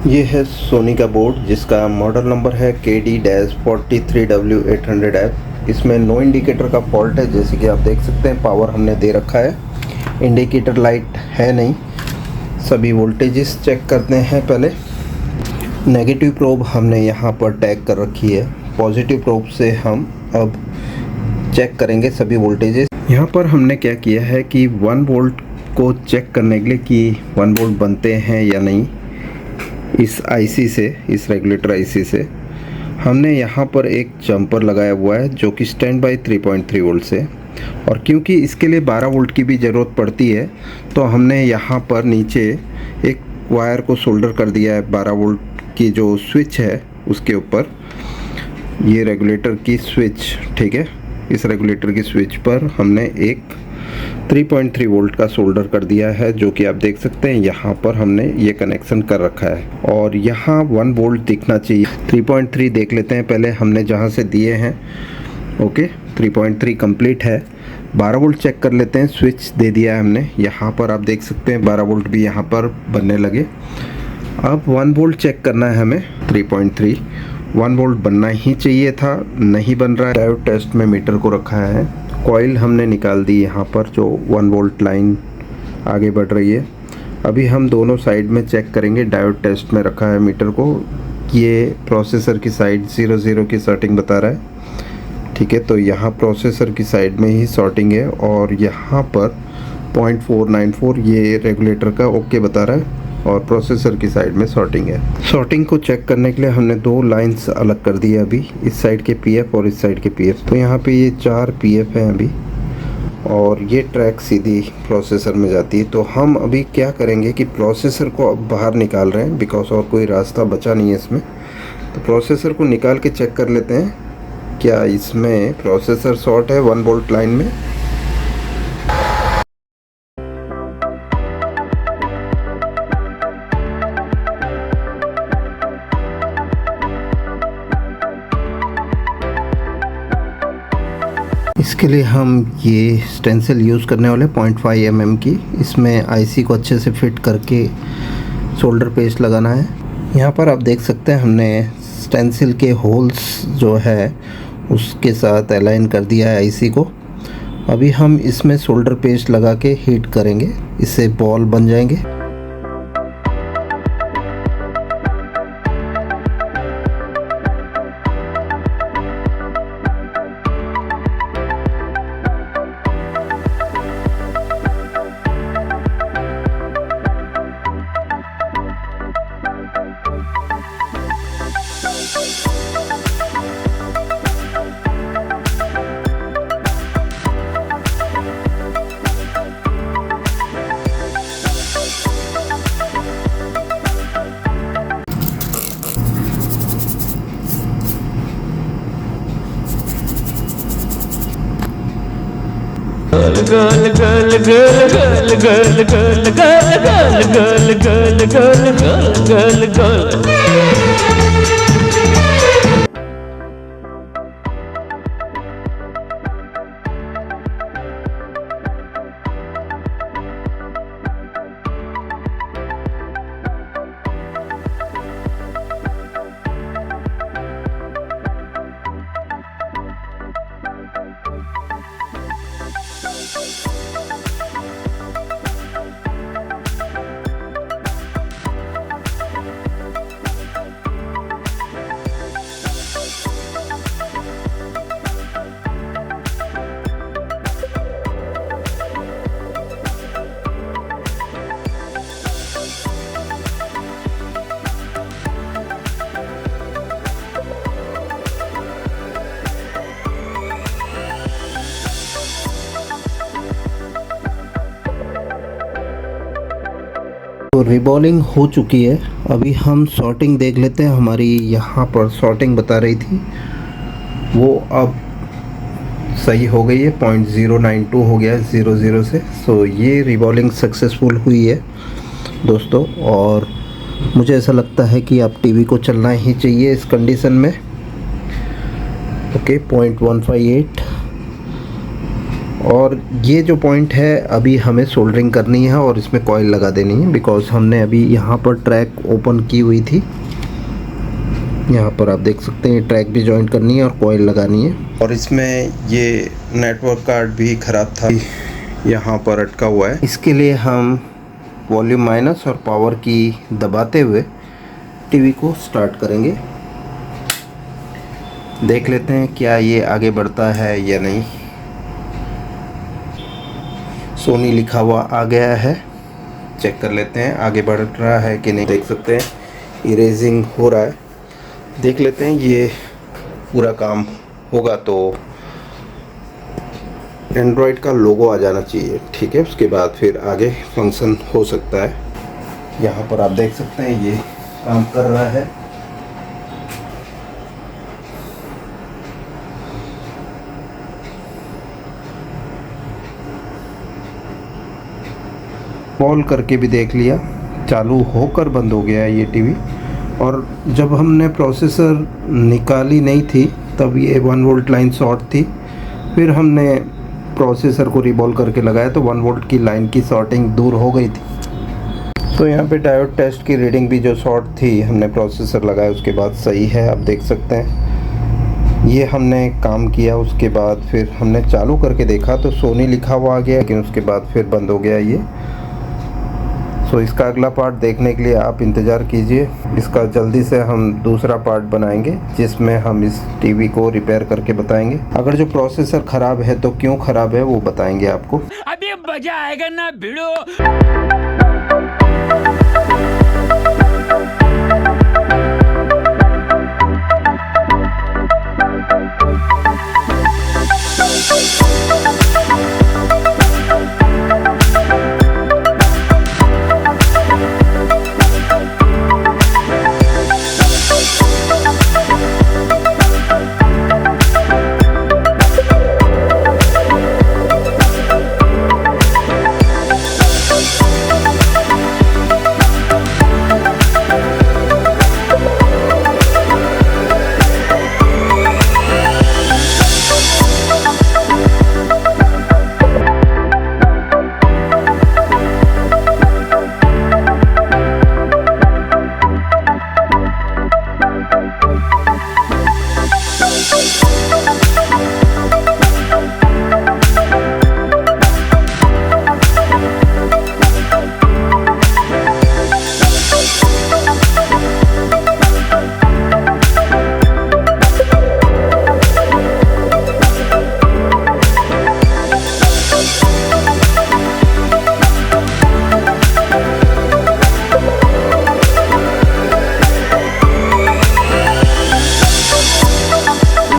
ये है सोनी का बोर्ड जिसका मॉडल नंबर है KD-43W800F। इसमें नो इंडिकेटर का फॉल्ट है, जैसे कि आप देख सकते हैं। पावर हमने दे रखा है, इंडिकेटर लाइट है नहीं। सभी वोल्टेजेस चेक करते हैं। पहले नेगेटिव प्रोब हमने यहाँ पर टैग कर रखी है, पॉजिटिव प्रोब से हम अब चेक करेंगे सभी वोल्टेजेस। यहाँ पर हमने क्या किया है कि 1 वोल्ट को चेक करने के लिए कि 1 वोल्ट बनते हैं या नहीं, इस आईसी से, इस रेगुलेटर आईसी से हमने यहाँ पर एक जंपर लगाया हुआ है जो कि स्टैंड बाई 3.3 वोल्ट से। और क्योंकि इसके लिए 12 वोल्ट की भी ज़रूरत पड़ती है तो हमने यहाँ पर नीचे एक वायर को सोल्डर कर दिया है 12 वोल्ट की जो स्विच है उसके ऊपर। ये रेगुलेटर की स्विच, ठीक है, इस रेगुलेटर की स्विच पर हमने एक 3.3 वोल्ट का सोल्डर कर दिया है, जो कि आप देख सकते हैं। यहाँ पर हमने ये कनेक्शन कर रखा है और यहाँ 1 वोल्ट दिखना चाहिए। 3.3 देख लेते हैं पहले हमने जहाँ से दिए हैं। ओके, 3.3 कंप्लीट है। 12 वोल्ट चेक कर लेते हैं। स्विच दे दिया है हमने, यहाँ पर आप देख सकते हैं 12 वोल्ट भी यहाँ पर बनने लगे। अब 1 वोल्ट चेक करना है हमें। 3.3 1 वोल्ट बनना ही चाहिए था, नहीं बन रहा है। डायोड टेस्ट में मीटर को रखा है, कॉइल हमने निकाल दी यहाँ पर, जो 1 वोल्ट लाइन आगे बढ़ रही है। अभी हम दोनों साइड में चेक करेंगे। डायोड टेस्ट में रखा है मीटर को। ये प्रोसेसर की साइड 00 की सॉर्टिंग बता रहा है, ठीक है। तो यहाँ प्रोसेसर की साइड में ही सॉर्टिंग है और यहाँ पर 0.494 ये रेगुलेटर का ओके बता रहा है और प्रोसेसर की साइड में सॉर्टिंग है। सॉर्टिंग को चेक करने के लिए हमने 2 लाइंस अलग कर दी है अभी, इस साइड के पीएफ और इस साइड के पीएफ। तो यहाँ पे ये 4 पीएफ हैं अभी और ये ट्रैक सीधी प्रोसेसर में जाती है। तो हम अभी क्या करेंगे कि प्रोसेसर को अब बाहर निकाल रहे हैं, बिकॉज और कोई रास्ता बचा नहीं है इसमें। तो प्रोसेसर को निकाल के चेक कर लेते हैं क्या इसमें प्रोसेसर शॉर्ट है 1 वोल्ट लाइन में। इसके लिए हम ये स्टेंसिल यूज़ करने वाले 0.5 mm की। इसमें आईसी को अच्छे से फिट करके सोल्डर पेस्ट लगाना है। यहाँ पर आप देख सकते हैं हमने स्टेंसिल के होल्स जो है उसके साथ अलाइन कर दिया है आईसी को। अभी हम इसमें सोल्डर पेस्ट लगा के हीट करेंगे, इससे बॉल बन जाएंगे। तो रिबॉलिंग हो चुकी है। अभी हम सॉर्टिंग देख लेते हैं। हमारी यहाँ पर सॉर्टिंग बता रही थी वो अब सही हो गई है, 0.092 हो गया है 00 से। सो ये रिबॉलिंग सक्सेसफुल हुई है दोस्तों। और मुझे ऐसा लगता है कि अब टीवी को चलना ही चाहिए इस कंडीशन में। ओके, 0.158 और ये जो पॉइंट है अभी हमें सोल्डरिंग करनी है और इसमें कॉइल लगा देनी है, बिकॉज हमने अभी यहाँ पर ट्रैक ओपन की हुई थी। यहाँ पर आप देख सकते हैं ट्रैक भी जॉइंट करनी है और कॉइल लगानी है। और इसमें ये नेटवर्क कार्ड भी ख़राब था, यहाँ पर अटका हुआ है। इसके लिए हम वॉल्यूम माइनस और पावर की दबाते हुए टीवी को स्टार्ट करेंगे। देख लेते हैं क्या ये आगे बढ़ता है या नहीं। सोनी लिखा हुआ आ गया है, चेक कर लेते हैं आगे बढ़ रहा है कि नहीं। देख सकते हैं इरेजिंग हो रहा है, देख लेते हैं ये पूरा काम होगा तो एंड्रॉयड का लोगो आ जाना चाहिए, ठीक है। उसके बाद फिर आगे फंक्शन हो सकता है। यहाँ पर आप देख सकते हैं ये काम कर रहा है। कॉल करके भी देख लिया, चालू होकर बंद हो गया ये टीवी। और जब हमने प्रोसेसर निकाली नहीं थी तब ये 1 वोल्ट लाइन शॉर्ट थी, फिर हमने प्रोसेसर को रिबॉल करके लगाया तो 1 वोल्ट की लाइन की शॉर्टिंग दूर हो गई थी। तो यहाँ पे डायोड टेस्ट की रीडिंग भी जो शॉर्ट थी हमने प्रोसेसर लगाया उसके बाद सही है, आप देख सकते हैं। ये हमने काम किया, उसके बाद फिर हमने चालू करके देखा तो सोनी लिखा हुआ आ गया, लेकिन उसके बाद फिर बंद हो गया ये। तो इसका अगला पार्ट देखने के लिए आप इंतज़ार कीजिए। इसका जल्दी से हम दूसरा पार्ट बनाएंगे जिसमें हम इस टीवी को रिपेयर करके बताएंगे। अगर जो प्रोसेसर ख़राब है तो क्यों ख़राब है वो बताएंगे आपको। अभी मजा आएगा ना भिड़ो।